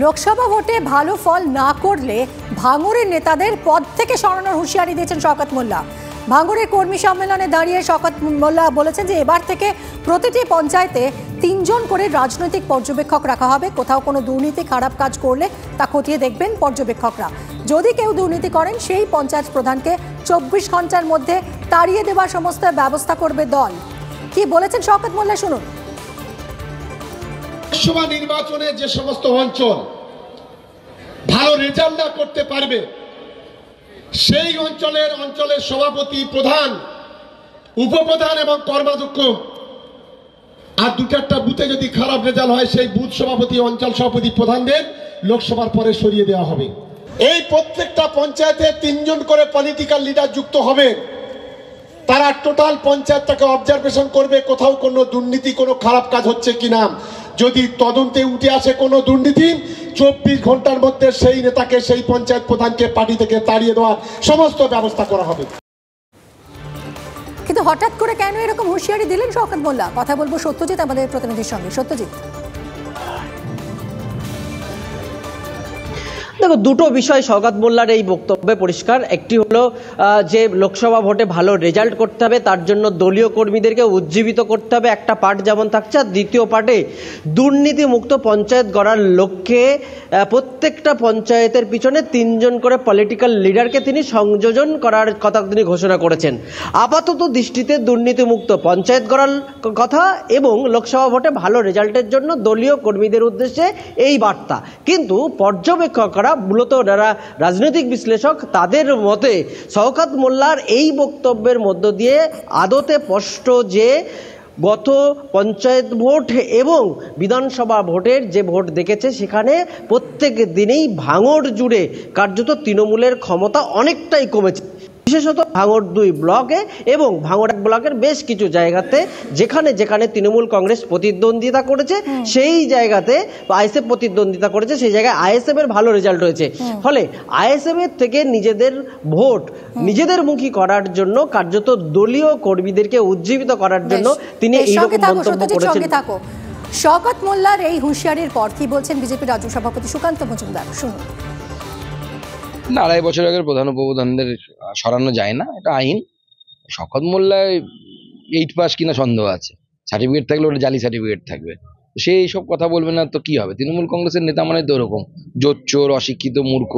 লোকসভা ভোটে ভালো ফল না করলে ভাঙড়ের নেতাদের পদ থেকে সরানোর হুঁশিয়ারি দিয়েছেন শওকত মোল্লা। ভাঙড়ের কর্মী সম্মেলনে দাঁড়িয়ে শওকত মোল্লা বলেছেন যে এবার থেকে প্রতিটি পঞ্চায়েতে 3 জন করে রাজনৈতিক পর্যবেক্ষক রাখা হবে। কোথাও কোনো দুর্নীতি খারাপ কাজ করলে তা খতিয়ে দেখবেন পর্যবেক্ষকরা। যদি কেউ দুর্নীতি করেন সেই পঞ্চায়েত প্রধানকে 24 ঘন্টার মধ্যে তাড়িয়ে দেওয়ার সমস্ত ব্যবস্থা করবে দল। কি বলেছেন শওকত মোল্লা শুনুন। লোকসভা নির্বাচনে যে সমস্ত অঞ্চল ভালো রেজাল্ট না করতে পারবে সেই অঞ্চলের সভাপতি, প্রধান, উপপ্রধান এবং কর্মাধ্যক্ষ আর 2-4টা বুথে যদি খারাপ রেজাল্ট হয় সেই বুথ সভাপতি, অঞ্চল সভাপতি, প্রধানদের লোকসভার পরে সরিয়ে দেওয়া হবে। এই প্রত্যেকটা পঞ্চায়েতে 3 জন করে পলিটিক্যাল লিডার যুক্ত হবে। তারা টোটাল পঞ্চায়েতটাকে অবজারভেশন করবে, কোথাও কোনো দুর্নীতি, কোনো খারাপ কাজ হচ্ছে কিনা। যদি তদন্তে উঠে আসে কোনো দুর্নীতি, 24 ঘন্টার মধ্যে সেই নেতাকে, সেই পঞ্চায়েত প্রধানকে পার্টি থেকে তাড়িয়ে দেওয়ার সমস্ত ব্যবস্থা করা হবে। কিন্তু হঠাৎ করে কেন এরকম হুঁশিয়ারি দিলেন শওকত মোল্লা? কথা বলবো সত্যজিৎ আমাদের প্রতিনিধির সঙ্গে। সত্যজিৎ, দেখো, দুটো বিষয় শওকত মোল্লার এই বক্তব্যে পরিষ্কার। একটি হলো যে লোকসভা ভোটে ভালো রেজাল্ট করতে হবে, তার জন্য দলীয় কর্মীদেরকে উজ্জীবিত করতে হবে, একটা পার্ট যেমন থাকছে। আর দ্বিতীয় পার্টে দুর্নীতিমুক্ত পঞ্চায়েত গড়ার লক্ষ্যে প্রত্যেকটা পঞ্চায়েতের পিছনে 3 জন করে পলিটিক্যাল লিডারকে তিনি সংযোজন করার কথা তিনি ঘোষণা করেছেন। আপাতত দৃষ্টিতে দুর্নীতিমুক্ত পঞ্চায়েত গড়ার কথা এবং লোকসভা ভোটে ভালো রেজাল্টের জন্য দলীয় কর্মীদের উদ্দেশ্যে এই বার্তা। কিন্তু পর্যবেক্ষকরা, মূলত যারা রাজনৈতিক বিশ্লেষক, তাদের মতে শওকত মোল্লার এই বক্তব্যের মধ্য দিয়ে আদতে স্পষ্ট যে গত পঞ্চায়েত ভোট এবং বিধানসভা ভোটের যে ভোট দেখেছে সেখানে প্রত্যেক দিনেই ভাঙড় জুড়ে কার্যত তৃণমূলের ক্ষমতা অনেকটাই কমেছে, বিশেষত ভাঙড় 2 ব্লকে এবং ভাঙড় 1 ব্লকের বেশ কিছু জায়গাতে যেখানে যেখানে তৃণমূল কংগ্রেস প্রতিদ্বন্দ্বিতা করেছে সেই জায়গাতে আইএসএফ প্রতিদ্বন্দ্বিতা করেছে, সেই জায়গায় আইএসএফ এর ভালো রেজাল্ট হয়েছে। ফলে আইএসএফ এর থেকে নিজেদের ভোট নিজেদের মুখী করার জন্য, কার্যত দলীয় কর্মীদেরকে উজ্জীবিত করার জন্য তিনি এইরকম মন্তব্য করেছেন। শওকত মোল্লার এই হুঁশিয়ারির পর কি বলছেন বিজেপি রাজ্য সভাপতি সুকান্ত মজুমদার, শুনুন। না, 2.5 বছর আগের প্রধান উপপ্রধানদের সরানো যায় না, এটা আইন। শওকত মোল্লা 8 পাস কিনা সন্দেহ আছে, সার্টিফিকেট থাকলে ওটা জালি সার্টিফিকেট থাকবে। সে এইসব কথা বলবে না তো কি হবে? তৃণমূল কংগ্রেসের নেতা মানে তো ওরকম জোচ্চোর, অশিক্ষিত, মূর্খ,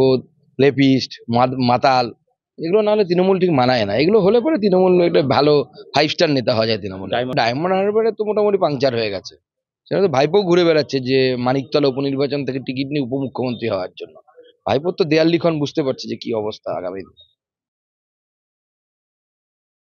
লেপিস্ট, মাতাল। এগুলো না হলে তৃণমূল ঠিক মানায় না। এগুলো হলে পরে তৃণমূল একটা ভালো 5 স্টার নেতা হওয়া যায় তৃণমূল। ডায়মন্ড হারবারে তো মোটামুটি পাংচার হয়ে গেছে। সেটা তো ভাইপো ঘুরে বেড়াচ্ছে যে মানিকতলা উপনির্বাচন থেকে টিকিট নিয়ে উপমুখ্যমন্ত্রী হওয়ার জন্য। ভাইপোর তো দেয়াল লিখন বুঝতে পারছে যে কি অবস্থা আগামী